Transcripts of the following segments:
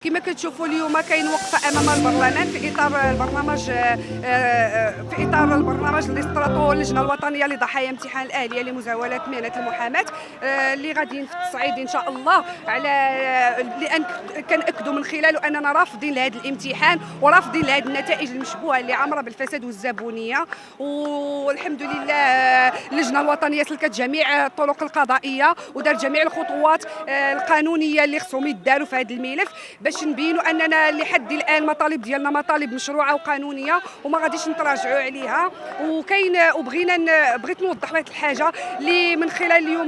كما كتشوفوا اليوم كاين وقفه امام البرلمان في اطار البرنامج اللي اصدرته اللجنه الوطنيه لضحايا امتحان الاهليه لمزاوله مهنه المحاماه، اللي غاديين في التصعيد ان شاء الله على لان كنأكدوا من خلاله اننا رافضين لهذا الامتحان ورافضين لهذه النتائج المشبوهه اللي عامره بالفساد والزبونيه. والحمد لله اللجنه الوطنيه سلكت جميع الطرق القضائيه ودارت جميع الخطوات القانونيه اللي خصهم يداروا في هذا الملف باش نبينوا اننا لحد الان مطالب ديالنا مطالب مشروعه وقانونيه وما غاديش نتراجعوا عليها. بغيت نوضح واحد الحاجه اللي من خلال اليوم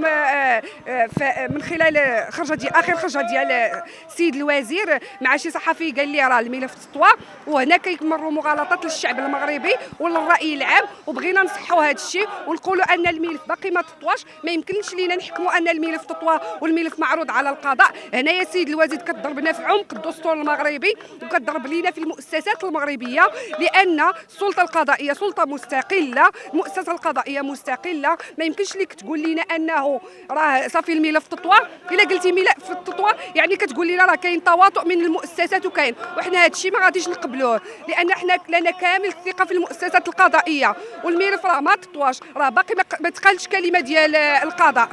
من خلال اخر خرجه ديال السيد الوزير مع شي صحفي قال لي راه الملف تطوى، وهنا كيمروا مغالطات للشعب المغربي وللراي العام، وبغينا نصحوا هذا الشيء ونقولوا ان الملف باقي ما تطواش. ما يمكنش لينا نحكموا ان الملف تطوى والملف معروض على القضاء. هنا يا سيد الوزير كتضربنا في عمق الدستور المغربي وكتضرب لينا في المؤسسات المغربيه، لان السلطه القضائيه سلطه مستقله، المؤسسه القضائيه مستقله. ما يمكنش لك تقول لنا انه راه صافي الملف تطوى. الا قلتي ملف التطوى يعني كتقول لنا راه كاين تواطؤ من المؤسسات وكاين، وحنا هذا الشيء ما غاديش نقبلوه، لان حنا لنا كامل الثقه في المؤسسات القضائيه. والملف راه ما تطواش، راه باقي ما تقالش كلمه ديال القضاء.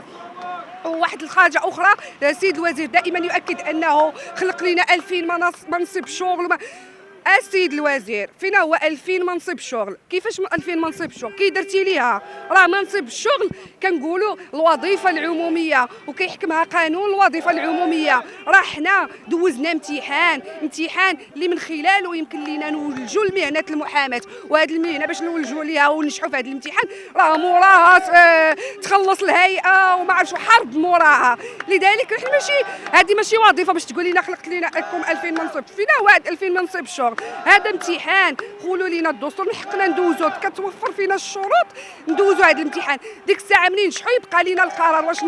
وواحد الحاجه اخرى، السيد الوزير دائما يؤكد انه خلق لنا 2000 منصب شغل. السيد الوزير فين هو 2000 منصب شغل؟ كيفاش 2000 منصب شغل؟ كي درتي ليها؟ راه منصب الشغل كنقولوا الوظيفه العموميه وكيحكمها قانون الوظيفه العموميه. راه حنا دوزنا امتحان اللي من خلاله يمكن لينا نولجوا لمهنه المحاماه، وهذه المهنه باش نولجوا ليها وننجحوا في هذا الامتحان راه موراها تخلص الهيئه وما عرفتش حرب موراها. لذلك نحن ماشي وظيفه باش تقول لنا خلقت لنا لكم 2000 منصب. فين هو 2000 منصب شغل؟ هذا امتحان قولوا لنا الدستور من حقنا ندوزو، كتوفر فينا الشروط ندوزو هذا الامتحان. ديك الساعه منين نجحوا يبقى لنا القرار واش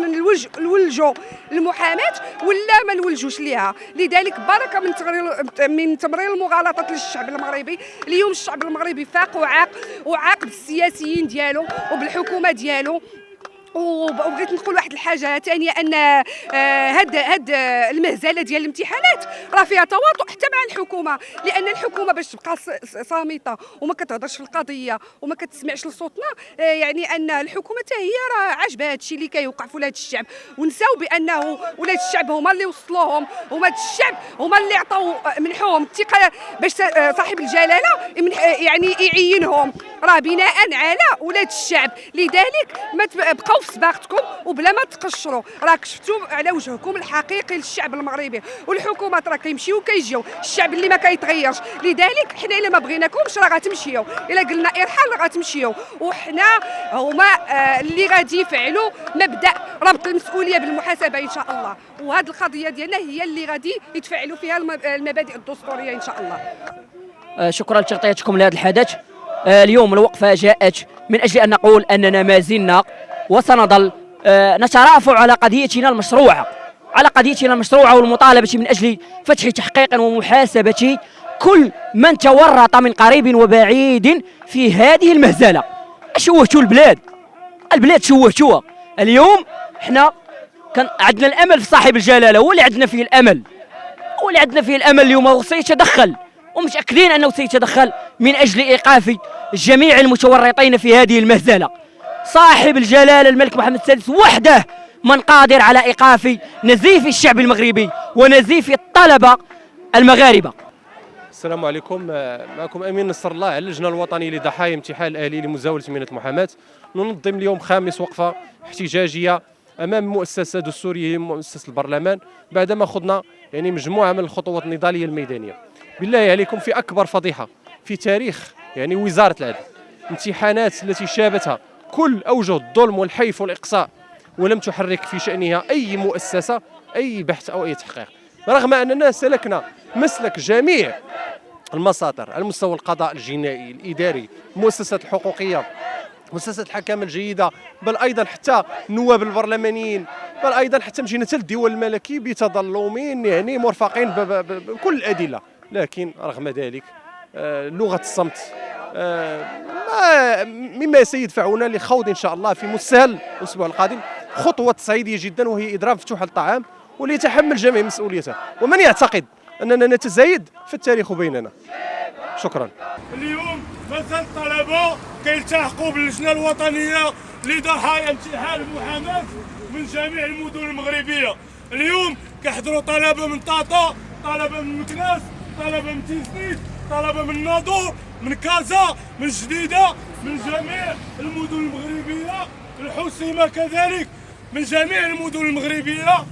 نولجوا المحاماه ولا ما نولجوش ليها. لذلك بركه من تمرير المغالطات للشعب المغربي. اليوم الشعب المغربي فاق وعاق بالسياسيين ديالو وبالحكومه ديالو. وبغيت نقول واحد الحاجه ثانيه، ان هاد المهزله ديال الامتحانات راه فيها تواطؤ حتى مع الحكومه، لان الحكومه باش تبقى صامته وما كتهضرش في القضيه وما كتسمعش لصوتنا، يعني ان الحكومه حتى هي راه عاجبها هذا الشيء اللي كيوقع في ولاد الشعب. ونساو بانه ولاد الشعب هما اللي وصلوهم، هما الشعب هما اللي عطاو منحوهم الثقه باش صاحب الجلاله يعني يعينهم، راه بناء على ولاد الشعب. لذلك ما تبقاو في سباقتكم وبلا ما تقشروا، راه كشفتوا على وجهكم الحقيقي للشعب المغربي. والحكومات راه كيمشيو وكيجيو، الشعب اللي ما كيتغيرش. لذلك حنا الا ما بغيناكمش راه غتمشيو، الا قلنا ارحال راه غتمشيو. وحنا هما اللي غادي يفعلوا مبدا ربط المسؤوليه بالمحاسبه ان شاء الله، وهذه القضيه ديالنا هي اللي غادي يتفعلوا فيها المبادئ الدستوريه ان شاء الله. شكرا لتغطيتكم لهذا الحدث. اليوم الوقفه جاءت من اجل ان نقول اننا ما زلنا وسنظل نترافع على قضيتنا المشروعه والمطالبه من اجل فتح تحقيق ومحاسبه كل من تورط من قريب وبعيد في هذه المهزله. شوهتوا البلاد شوهتوها. اليوم احنا كان عندنا الامل في صاحب الجلاله، هو اللي عندنا فيه الامل اليوم هو سيتدخل، ومتاكدين انه سيتدخل من اجل ايقاف جميع المتورطين في هذه المهزله. صاحب الجلاله الملك محمد السادس وحده من قادر على ايقاف نزيف الشعب المغربي ونزيف الطلبه المغاربه. السلام عليكم، معكم امين نصر الله على اللجنه الوطنيه لضحايا امتحان الاهلي لمزاوله مهنه المحاماه. ننظم اليوم خامس وقفه احتجاجيه امام مؤسسه دستوريه مؤسسه البرلمان، بعدما خضنا يعني مجموعه من الخطوات النضاليه الميدانيه. بالله عليكم، في اكبر فضيحه في تاريخ يعني وزاره العدل، امتحانات التي شابتها كل اوجه الظلم والحيف والاقصاء ولم تحرك في شانها اي مؤسسه اي بحث او اي تحقيق، رغم اننا سلكنا مسلك جميع المساطر على مستوى القضاء الجنائي الاداري، المؤسسات الحقوقيه، مؤسسات الحكامه الجيده، بل ايضا حتى النواب البرلمانيين، بل ايضا حتى مشينا حتى الدول الملكي بتظلمين يعني مرفقين بكل الادله. لكن رغم ذلك لغه الصمت مما سيدفعنا لخوض ان شاء الله في مستهل الاسبوع القادم خطوه تصعيديه جدا، وهي اضراب مفتوح الطعام وليتحمل جميع مسؤوليته. ومن يعتقد اننا نتزايد فالتاريخ بيننا. شكرا. اليوم مثلا الطلبه كيلتحقوا باللجنه الوطنيه لضحايا امتحان المحاماه من جميع المدن المغربيه. اليوم كيحضروا طلبه من طاطا، طلبه من مكناس، طلبه من تيزنيت، طلبه من ناظور، من كازا، من جديده، من جميع المدن المغربيه، الحسيمه كذلك، من جميع المدن المغربيه،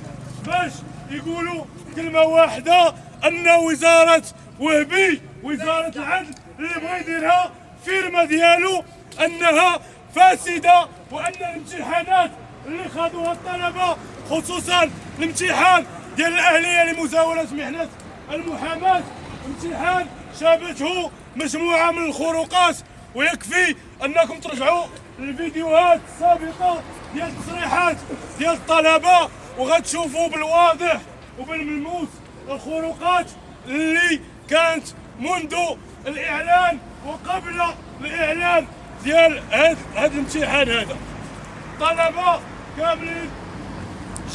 باش يقولوا كلمه واحده ان وزاره وهبي وزاره العدل اللي بغى يديرها فيرما ديالو انها فاسده، وان الامتحانات اللي خاضوها الطلبه خصوصا الامتحان ديال الاهليه لمزاوله محنه المحاماه امتحان شابته مجموعه من الخروقات. ويكفي انكم ترجعوا للفيديوهات السابقه ديال التصريحات ديال الطلبه وغتشوفوا بالواضح وبالملموس الخروقات اللي كانت منذ الاعلان وقبل الاعلان ديال هذا الامتحان. هذا طلبه كاملين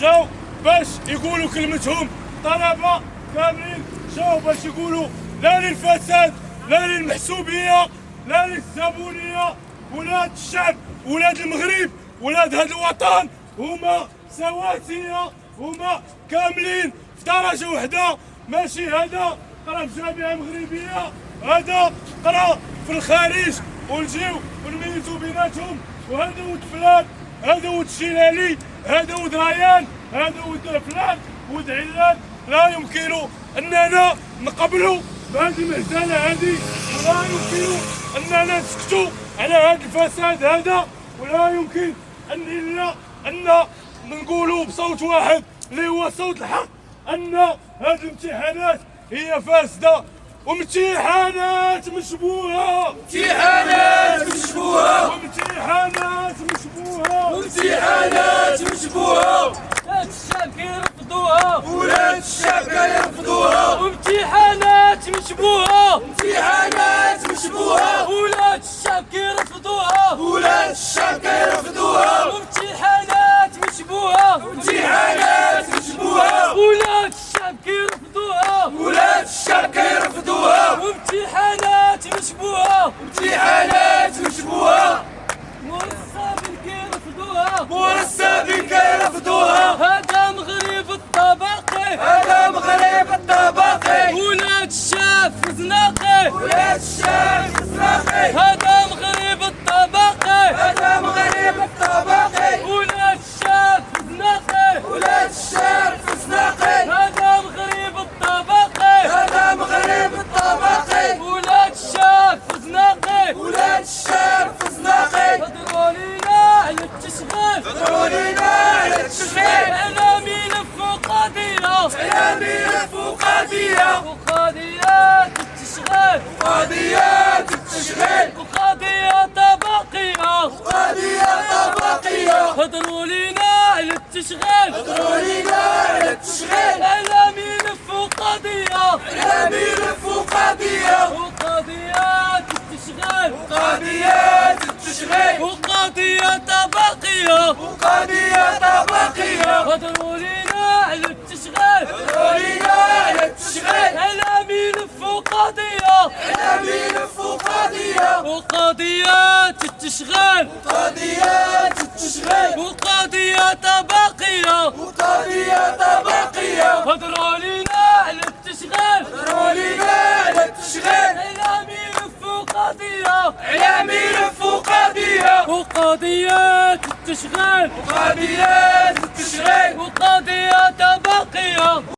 جاو باش يقولوا كلمتهم، طلبه كاملين جاو باش يقولوا لا للفساد لا للمحسوبيه لا للزبونيه. ولاد الشعب ولاد المغرب ولاد هذا الوطن هما سواسيه، هما كاملين في درجه وحده. ماشي هذا قرا في جامعه مغربيه، هذا قرا في الخارج، ونجيو ونميزوا بيناتهم. وهذا ولد فلان، هذا ولد الشلالي، هذا ولد ريان، هذا ولد فلان، ولد علان. لا يمكن اننا نقبلوا بهذه المهزله هذه، ولا يمكن اننا نسكتوا على هذا الفساد هذا، ولا يمكن ان نقولوا بصوت واحد اللي هو صوت الحق ان هذه الامتحانات هي فاسده وامتحانات مشبوهه، امتحانات مشبوهه، وامتحانات مشبوهه، وامتحانات مشبوهه. ولاد الشعب كيرفضوها، ولاد الشعب كيرفضوها، وامتحانات مشبوهه، امتحانات مشبوهه، ولاد الشعب كيرفضوها، ولاد الشعب كيرفضوها، وامتحانات مشبوهه، امتحانات مشبوهه، ولاد الشعب كيرفضوها، ولاد الشعب كيرفضوها، وامتحانات مشبوهه، امتحانات مشبوهه، مرصابين كيرفضوها، مرصابين كيرفضوها. هذا مغرب الطبقي، هذا مغرب الطبقي، ولاد الشعب زناقي، ولاد الشعب الزناقي، هذا مغرب الطبقي، هذا مغرب الطبقي، ولاد الشعب زناقي، ولاد الشعب الزناقي، هذا مغرب الطبقي، هذا مغرب الطبقي، ولاد الشعب زناقي، ولاد الشعب الزناقي. هضروا لينا على التشغيل، هضروا لينا على التشغيل، على ملف وقضية، على ملف وقضية، وقضيات التشغيل، قضيات التشغيل، وقضية طبقية، قضية طبقية. هضروا لينا على التشغيل، هضروا لينا على التشغيل، على ملف وقضية، على ملف وقضية، وقضيات التشغيل، قضيات التشغيل، وقضية طبقية، وقضية طبقية. هضروا لينا على التشغيل، هضروا لينا على التشغيل، على ملف وقضية، على ملف وقضية، وقضيات التشغيل، قضيات التشغيل، وقضية طبقية، وقضية طبقية. هضروا لينا على التشغيل، هضروا لينا على التشغيل، على ملف وقضية، على ملف وقضية، وقضيات التشغيل، وقضيات التشغيل، وقضية طبقية،